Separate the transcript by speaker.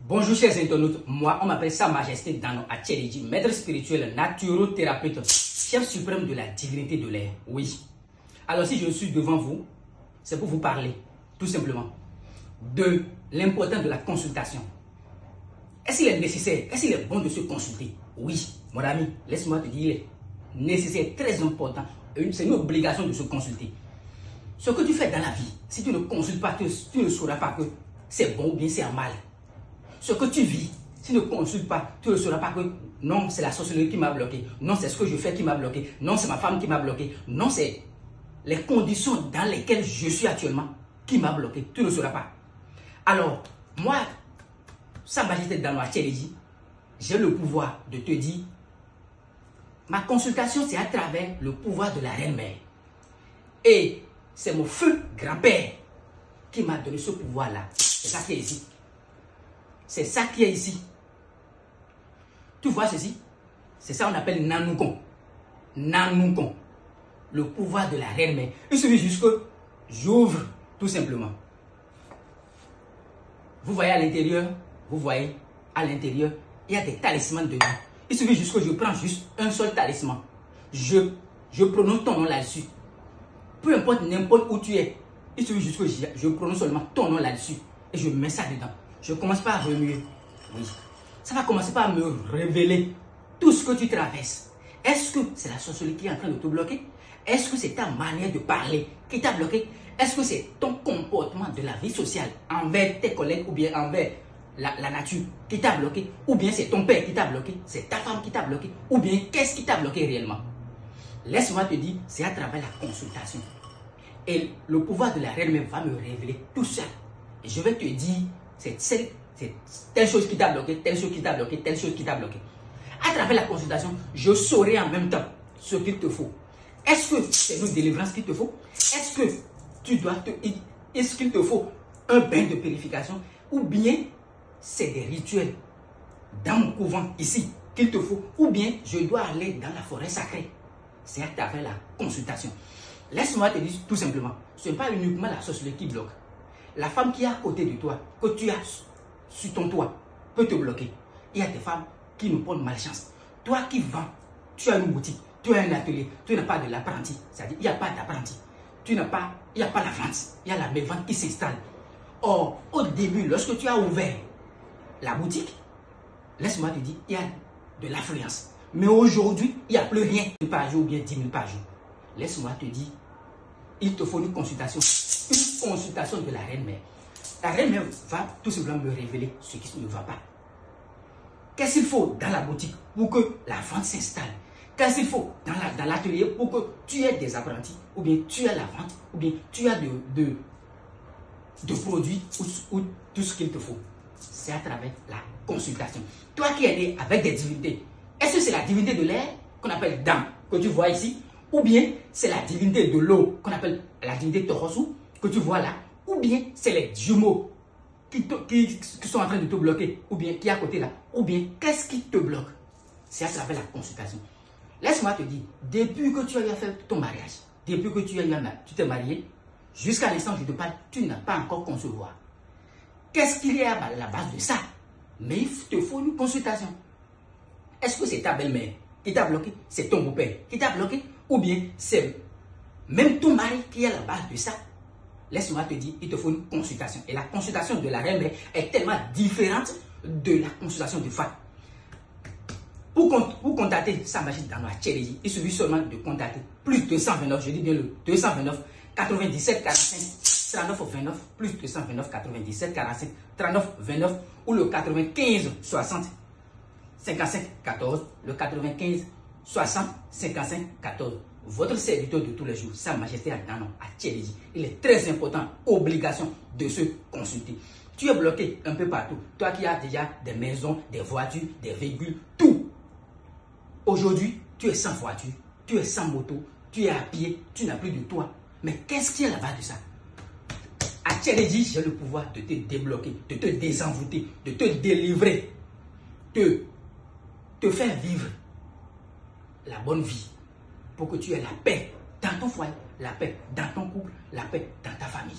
Speaker 1: Bonjour chers internautes, moi on m'appelle Sa Majesté Dano Atchelidji, maître spirituel, naturothérapeute, chef suprême de la divinité de l'air. Oui. Alors si je suis devant vous, c'est pour vous parler, tout simplement, de l'importance de la consultation. Est-ce qu'il est nécessaire, est-ce qu'il est bon de se consulter? Oui, mon ami, laisse-moi te dire, il est nécessaire, très important, c'est une obligation de se consulter. Ce que tu fais dans la vie, si tu ne consultes pas, tu ne sauras pas que c'est bon ou bien c'est un mal. Ce que tu vis, si tu ne consultes pas, tu ne sauras pas que non, c'est la sorcellerie qui m'a bloqué. Non, c'est ce que je fais qui m'a bloqué. Non, c'est ma femme qui m'a bloqué. Non, c'est les conditions dans lesquelles je suis actuellement qui m'a bloqué. Tu ne sauras pas. Alors, moi, Sa Majesté Dano Atchelidji, j'ai le pouvoir de te dire, ma consultation, c'est à travers le pouvoir de la Reine-Mère. Et c'est mon feu grand-père qui m'a donné ce pouvoir-là. C'est ça qui est ici. C'est ça qui est ici. Tu vois ceci? C'est ça qu'on appelle Nanougon. Nanougon. Le pouvoir de la Reine-Mère. Il suffit juste que j'ouvre tout simplement. Vous voyez à l'intérieur, il y a des talismans dedans. Il suffit juste que je prends juste un seul talisman. Je prononce ton nom là-dessus. Peu importe n'importe où tu es, il suffit juste que je prononce seulement ton nom là-dessus. Et je mets ça dedans. Je commence par remuer. Oui. Ça va commencer par me révéler tout ce que tu traverses. Est-ce que c'est la sorcellerie qui est en train de te bloquer? Est-ce que c'est ta manière de parler qui t'a bloqué? Est-ce que c'est ton comportement de la vie sociale envers tes collègues ou bien envers la nature qui t'a bloqué? Ou bien c'est ton père qui t'a bloqué? C'est ta femme qui t'a bloqué? Ou bien qu'est-ce qui t'a bloqué réellement? Laisse-moi te dire, c'est à travers la consultation. Et le pouvoir de la Reine-Mère va me révéler tout ça. Et je vais te dire, c'est telle chose qui t'a bloqué, telle chose qui t'a bloqué, telle chose qui t'a bloqué. À travers la consultation, je saurai en même temps ce qu'il te faut. Est-ce que c'est une délivrance qu'il te faut? Est-ce que est-ce qu'il te faut un bain de purification? Ou bien c'est des rituels dans mon couvent ici qu'il te faut? Ou bien je dois aller dans la forêt sacrée? C'est à travers la consultation. Laisse-moi te dire tout simplement, ce n'est pas uniquement la sorcellerie qui bloque. La femme qui est à côté de toi, que tu as sur ton toit, peut te bloquer. Il y a des femmes qui nous portent malchance. Toi qui vends, tu as une boutique, tu as un atelier, tu n'as pas de l'apprenti. C'est-à-dire, il n'y a pas d'apprenti. Il n'y a pas la vente, il y a la mévente qui s'installe. Or, au début, lorsque tu as ouvert la boutique, laisse-moi te dire, il y a de l'affluence. Mais aujourd'hui, il n'y a plus rien par jour ou bien 10 000 par jour. Laisse-moi te dire, il te faut une consultation de la Reine-Mère. La Reine-Mère va tout simplement me révéler ce qui ne va pas. Qu'est-ce qu'il faut dans la boutique pour que la vente s'installe? Qu'est-ce qu'il faut dans l'atelier pour que tu aies des apprentis? Ou bien tu as la vente? Ou bien tu as de produits ou tout ce qu'il te faut? C'est à travers la consultation. Toi qui es né avec des divinités, est-ce que c'est la divinité de l'air qu'on appelle Dam, que tu vois ici? Ou bien c'est la divinité de l'eau qu'on appelle la divinité Torosu, que tu vois là? Ou bien c'est les jumeaux qui sont en train de te bloquer, ou bien qui est à côté là? Ou bien qu'est-ce qui te bloque? C'est à travers la consultation. Laisse-moi te dire, depuis que tu as fait ton mariage, depuis que tu t'es marié, jusqu'à l'instant où je te parle, tu n'as pas encore concevoir. Qu'est-ce qu'il y a à la base de ça? Mais il te faut une consultation. Est-ce que c'est ta belle-mère qui t'a bloqué? C'est ton beau-père qui t'a bloqué? Ou bien c'est même ton mari qui est à la base de ça? Laisse-moi te dire, il te faut une consultation. Et la consultation de la Reine-Mère est tellement différente de la consultation de femme. Pour contacter Sa Majesté Dano Atchelidji, il suffit seulement de contacter plus 229, je dis bien le 229 97 45 39 29, plus 229 97 45 39 29 ou le 95 60 55 14, le 95 60 55 14. Votre serviteur de tous les jours, Sa Majesté Dano Atchelidji, il est très important, obligation de se consulter. Tu es bloqué un peu partout. Toi qui as déjà des maisons, des voitures, des véhicules, tout. Aujourd'hui, tu es sans voiture, tu es sans moto, tu es à pied, tu n'as plus de toit. Mais qu'est-ce qu'il y a là-bas de ça? Atchelidji, j'ai le pouvoir de te débloquer, de te désenvoûter, de te délivrer, de te faire vivre la bonne vie pour que tu aies la paix dans ton foyer, la paix dans ton couple, la paix dans ta famille.